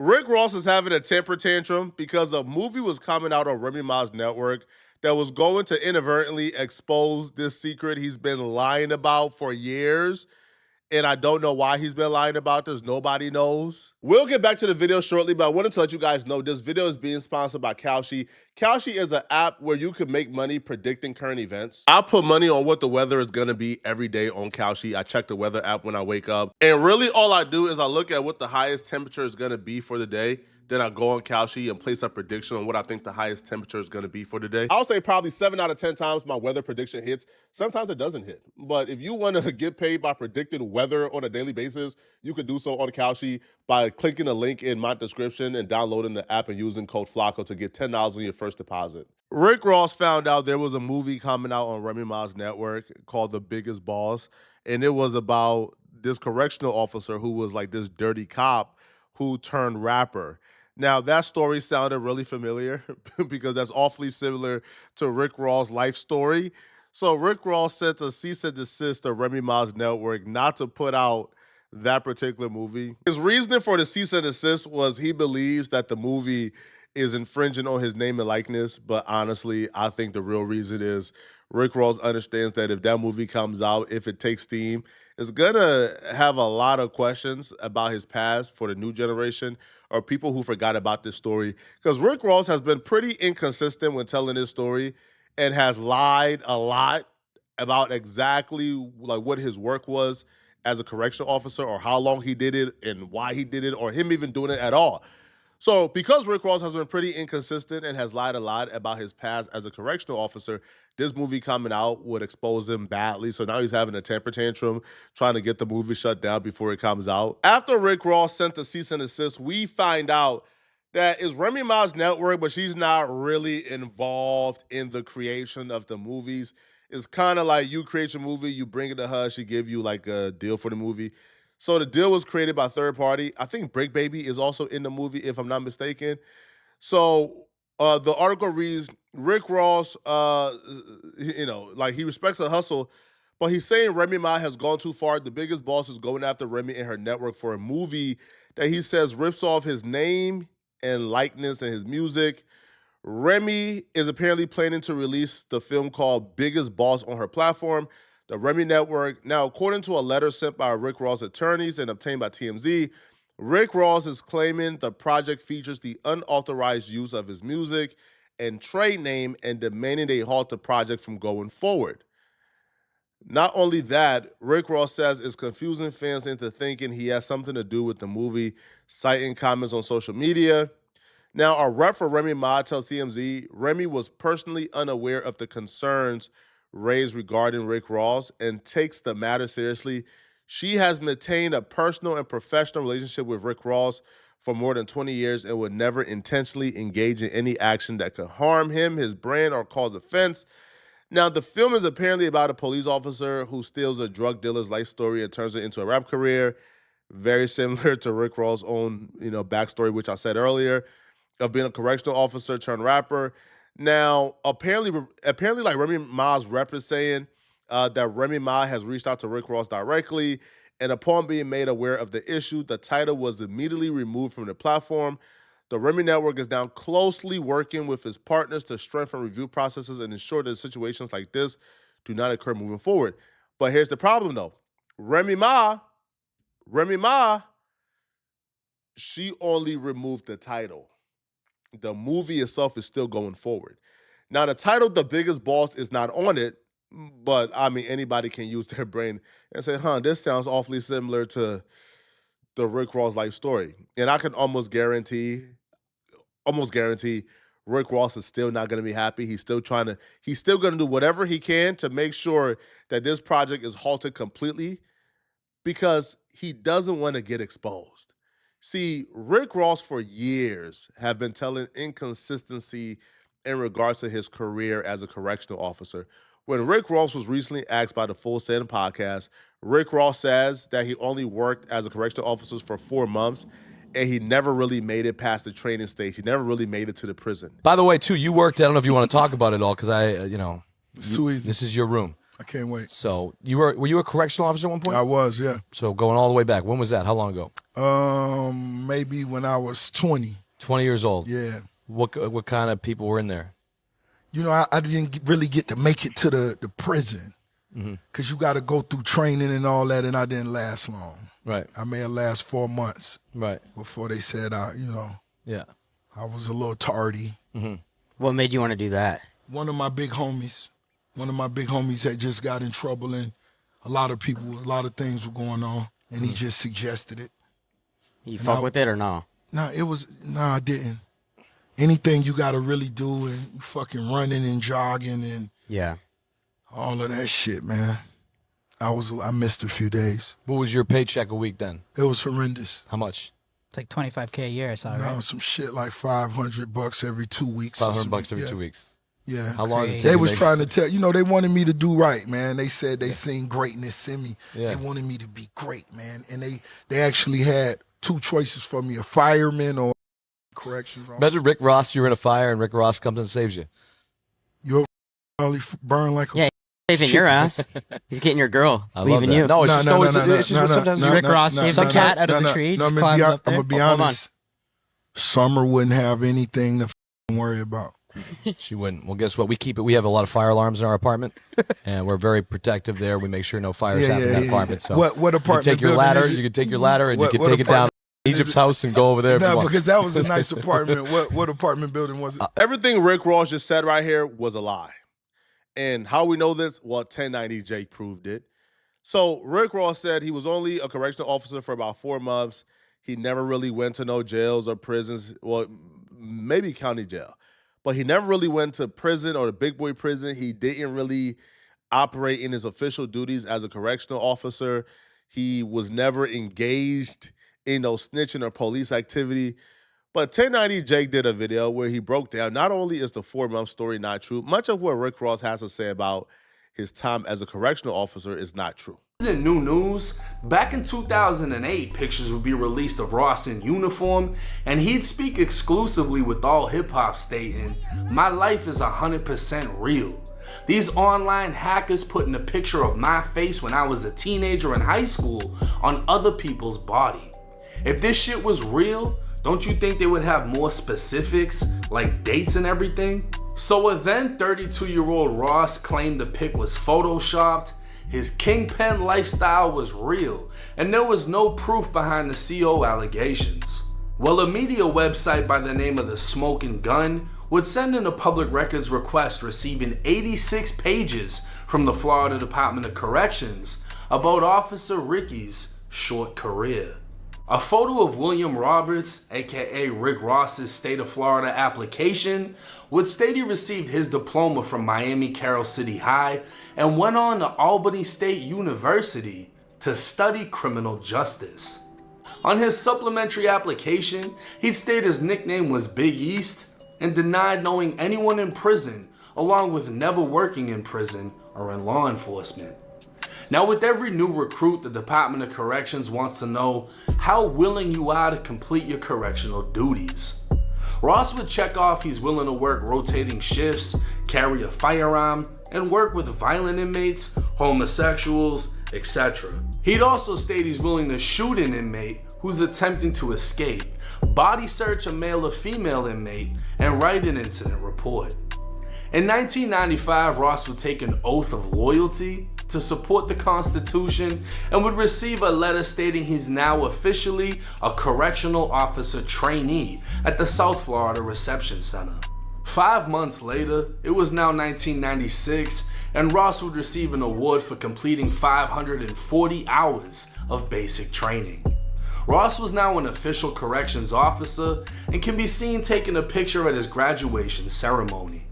Rick Ross is having a temper tantrum because a movie was coming out on Remy Ma's network that was going to inadvertently expose this secret he's been lying about for years. And I don't know why he's been lying about this. Nobody knows. We'll get back to the video shortly, but I wanted to let you guys know this video is being sponsored by Koshi. Koshi is an app where you can make money predicting current events. I put money on what the weather is going to be every day on Koshi. I check the weather app when I wake up. And really all I do is I look at what the highest temperature is going to be for the day. Then I go on Koshi and place a prediction on what I think the highest temperature is going to be for the day. I'll say probably 7 out of 10 times my weather prediction hits. Sometimes it doesn't hit. But if you want to get paid by predicting weather on a daily basis, you can do so on Koshi by clicking the link in my description and downloading the app and using code FLACO to get $10 on your first deposit. Rick Ross found out there was a movie coming out on Remy Ma's network called The Biggest Boss, and it was about this correctional officer who was like this dirty cop who turned rapper. Now, that story sounded really familiar because that's awfully similar to Rick Ross' life story. So Rick Ross sent a cease and desist to Remy Ma's network not to put out that particular movie. His reasoning for the cease and desist was he believes that the movie is infringing on his name and likeness. But honestly, I think the real reason is Rick Ross understands that if that movie comes out, if it takes steam, it's gonna have a lot of questions about his past for the new generation or people who forgot about this story. Because Rick Ross has been pretty inconsistent when telling this story and has lied a lot about exactly like what his work was as a correctional officer or how long he did it and why he did it or him even doing it at all. So because Rick Ross has been pretty inconsistent and has lied a lot about his past as a correctional officer, this movie coming out would expose him badly. So now he's having a temper tantrum, trying to get the movie shut down before it comes out. After Rick Ross sent the cease and desist, we find out that it's Remy Ma's network, but she's not really involved in the creation of the movies. It's kind of like you create your movie, you bring it to her, she give you like a deal for the movie. So the deal was created by third party. I think Brick Baby is also in the movie, if I'm not mistaken. So the article reads, Rick Ross, like he respects the hustle, but he's saying Remy Ma has gone too far. The biggest boss is going after Remy and her network for a movie that he says rips off his name and likeness and his music. Remy is apparently planning to release the film called Biggest Boss on her platform, the Remy Network. Now, according to a letter sent by Rick Ross attorneys and obtained by TMZ, Rick Ross is claiming the project features the unauthorized use of his music and trade name and demanding they halt the project from going forward. Not only that, Rick Ross says it's confusing fans into thinking he has something to do with the movie, citing comments on social media. Now, a rep for Remy Ma tells TMZ Remy was personally unaware of the concerns raised regarding Rick Ross and takes the matter seriously. She has maintained a personal and professional relationship with Rick Ross for more than 20 years and would never intentionally engage in any action that could harm him, his brand, or cause offense. Now, the film is apparently about a police officer who steals a drug dealer's life story and turns it into a rap career, very similar to Rick Ross' own, backstory, which I said earlier, of being a correctional officer turned rapper. Now, apparently, like Remy Ma's rep is saying that Remy Ma has reached out to Rick Ross directly, and upon being made aware of the issue, the title was immediately removed from the platform. The Remy Network is now closely working with its partners to strengthen review processes and ensure that situations like this do not occur moving forward. But here's the problem, though. Remy Ma, she only removed the title. The movie itself is still going forward. Now, the title, The Biggest Boss, is not on it, but I mean, anybody can use their brain and say, this sounds awfully similar to the Rick Ross life story. And I can almost guarantee Rick Ross is still not going to be happy. He's still going to do whatever he can to make sure that this project is halted completely because he doesn't want to get exposed. See, Rick Ross for years have been telling inconsistency in regards to his career as a correctional officer. When Rick Ross was recently asked by the Full Send podcast, Rick Ross says that he only worked as a correctional officer for 4 months and he never really made it past the training stage. He never really made it to the prison. By the way, too, you worked, I don't know if you want to talk about it all because This is your room. I can't wait. So were you a correctional officer at one point? I was, yeah. So going all the way back. When was that? How long ago? Maybe when I was 20. 20 years old. Yeah. What kind of people were in there? You know, I didn't really get to make it to the prison because you got to go through training and all that, and I didn't last long. Right. I may have last 4 months. Right. Before they said, yeah, I was a little tardy. What made you want to do that? One of my big homies had just got in trouble, and a lot of things were going on, and he just suggested it. You fuck with it or no? No, I didn't. Anything you got to really do, and you fucking running and jogging and all of that shit, man. I missed a few days. What was your paycheck a week then? It was horrendous. How much? It's like $25K a year, I saw, right? No, some shit like $500 every 2 weeks. $500 every 2 weeks. Yeah. How long did it take? They was trying to tell, they wanted me to do right, man. They said they seen greatness in me. Yeah. They wanted me to be great, man. And they actually had 2 choices for me, a fireman or corrections officer. Imagine Rick Ross, you're in a fire and Rick Ross comes and saves you. You'll probably burn like a saving your ass. He's getting your girl, leaving you. No, it's just sometimes Rick Ross saves a cat out of the tree, just climbs up there. I'm going to be honest. Summer wouldn't have anything to worry about. She wouldn't. Well, guess what? We have a lot of fire alarms in our apartment, and we're very protective there. We make sure no fires happen in that apartment. So what apartment? You take your ladder. You can take your ladder and you can take it down to Egypt's house and go over there. No, because that was a nice apartment. What apartment building was it? Everything Rick Ross just said right here was a lie. And how we know this? Well, 1090 Jake proved it. So Rick Ross said he was only a correctional officer for about 4 months. He never really went to no jails or prisons. Well, maybe county jail. But he never really went to prison or the big boy prison. He didn't really operate in his official duties as a correctional officer. He was never engaged in no snitching or police activity. But 1090 Jake did a video where he broke down, not only is the 4-month story not true, much of what Rick Ross has to say about his time as a correctional officer is not true. Isn't new news. Back in 2008, pictures would be released of Ross in uniform, and he'd speak exclusively with all hip-hop stating, "My life is 100% real." These online hackers putting a picture of my face when I was a teenager in high school on other people's body. If this shit was real, don't you think they would have more specifics, like dates and everything? So a then 32-year-old Ross claimed the pic was photoshopped, his kingpin lifestyle was real, and there was no proof behind the CO allegations. Well, a media website by the name of The Smoking Gun would send in a public records request receiving 86 pages from the Florida Department of Corrections about Officer Ricky's short career. A photo of William Roberts, aka Rick Ross's state of Florida application, would state he received his diploma from Miami Carroll City High and went on to Albany State University to study criminal justice. On his supplementary application, he'd state his nickname was Big East and denied knowing anyone in prison, along with never working in prison or in law enforcement. Now, with every new recruit, the Department of Corrections wants to know how willing you are to complete your correctional duties. Ross would check off he's willing to work rotating shifts, carry a firearm, and work with violent inmates, homosexuals, etc. He'd also state he's willing to shoot an inmate who's attempting to escape, body search a male or female inmate, and write an incident report. In 1995, Ross would take an oath of loyalty to support the Constitution and would receive a letter stating he's now officially a correctional officer trainee at the South Florida Reception Center. 5 months later, it was now 1996, and Ross would receive an award for completing 540 hours of basic training. Ross was now an official corrections officer and can be seen taking a picture at his graduation ceremony.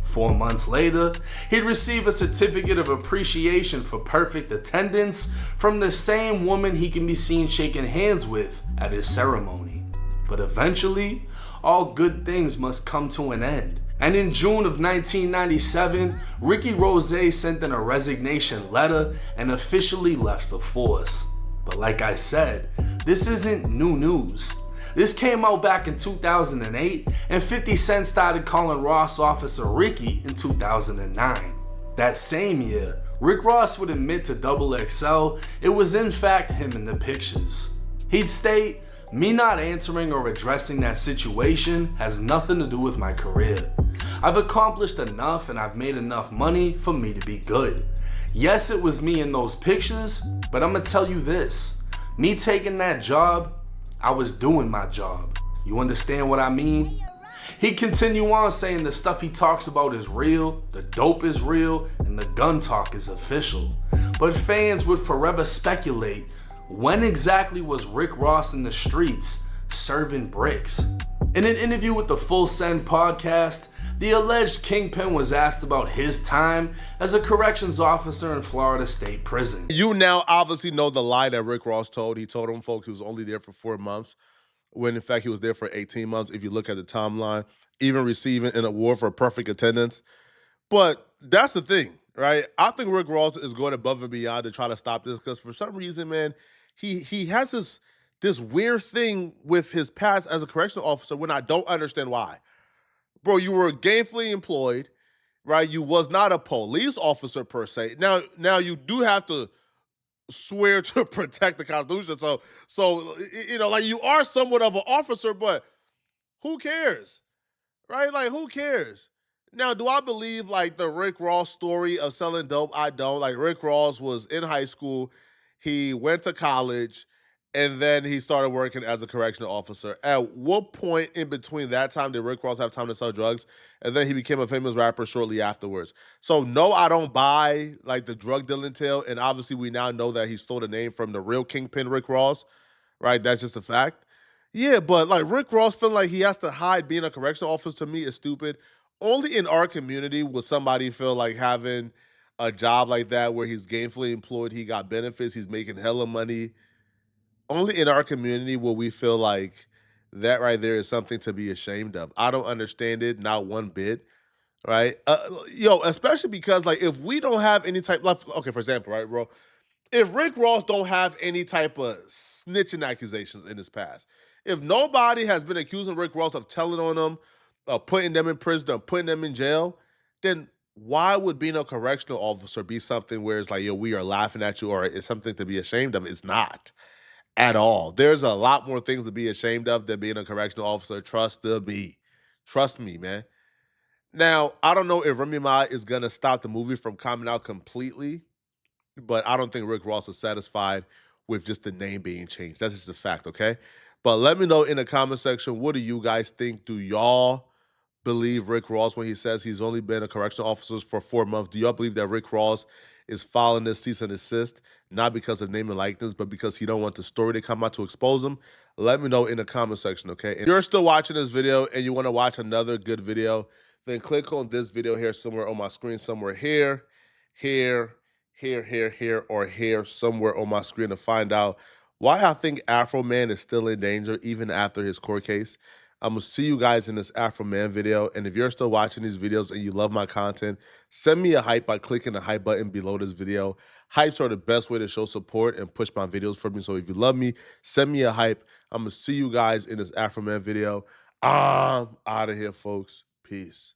4 months later, he'd receive a certificate of appreciation for perfect attendance from the same woman he can be seen shaking hands with at his ceremony. But eventually, all good things must come to an end. And in June of 1997, Ricky Rose sent in a resignation letter and officially left the force. But like I said, this isn't new news. This came out back in 2008, and 50 Cent started calling Ross Officer Ricky in 2009. That same year, Rick Ross would admit to Double XL it was in fact him in the pictures. He'd state, "Me not answering or addressing that situation has nothing to do with my career. I've accomplished enough and I've made enough money for me to be good. Yes, it was me in those pictures, but I'ma tell you this. Me taking that job, I was doing my job. You understand what I mean?" He'd continue on saying the stuff he talks about is real, the dope is real, and the gun talk is official. But fans would forever speculate, when exactly was Rick Ross in the streets serving bricks? In an interview with the Full Send podcast, the alleged Kingpin was asked about his time as a corrections officer in Florida State Prison. You now obviously know the lie that Rick Ross told. He told them folks he was only there for 4 months, when in fact he was there for 18 months, if you look at the timeline, even receiving an award for perfect attendance. But that's the thing, right? I think Rick Ross is going above and beyond to try to stop this, because for some reason, man, he has this weird thing with his past as a correctional officer when I don't understand why. Bro, you were gainfully employed, right? You was not a police officer per se. Now you do have to swear to protect the Constitution. So you know, like, you are somewhat of an officer, but who cares? Right? Like, who cares? Now, do I believe like the Rick Ross story of selling dope? I don't. Like, Rick Ross was in high school, he went to college, and then he started working as a correctional officer. At what point in between that time did Rick Ross have time to sell drugs? And then he became a famous rapper shortly afterwards. So no, I don't buy like the drug dealing tale. And obviously we now know that he stole the name from the real Kingpin Rick Ross, right? That's just a fact. Yeah, but like Rick Ross feeling like he has to hide being a correctional officer, to me, is stupid. Only in our community would somebody feel like having a job like that where he's gainfully employed, he got benefits, he's making hella money. Only in our community will we feel like that right there is something to be ashamed of. I don't understand it, not one bit, right? Especially because like if we don't have any type, like, okay, for example, right, bro? If Rick Ross don't have any type of snitching accusations in his past, if nobody has been accusing Rick Ross of telling on them, of putting them in prison, or putting them in jail, then why would being a correctional officer be something where it's like, yo, we are laughing at you, or it's something to be ashamed of? It's not at all. There's a lot more things to be ashamed of than being a correctional officer. Trust me. Trust me, man. Now, I don't know if Remy Ma is going to stop the movie from coming out completely, but I don't think Rick Ross is satisfied with just the name being changed. That's just a fact, okay? But let me know in the comment section, what do you guys think? Do y'all believe Rick Ross when he says he's only been a correctional officer for 4 months? Do y'all believe that Rick Ross is filing this cease and desist, not because of name and likeness, but because he don't want the story to come out to expose him? Let me know in the comment section, okay? If you're still watching this video and you want to watch another good video, then click on this video here somewhere on my screen, somewhere here, or here, somewhere on my screen, to find out why I think Afro Man is still in danger even after his court case. I'm going to see you guys in this Afro Man video. And if you're still watching these videos and you love my content, send me a hype by clicking the hype button below this video. Hypes are the best way to show support and push my videos for me. So if you love me, send me a hype. I'm going to see you guys in this Afro Man video. I'm out of here, folks. Peace.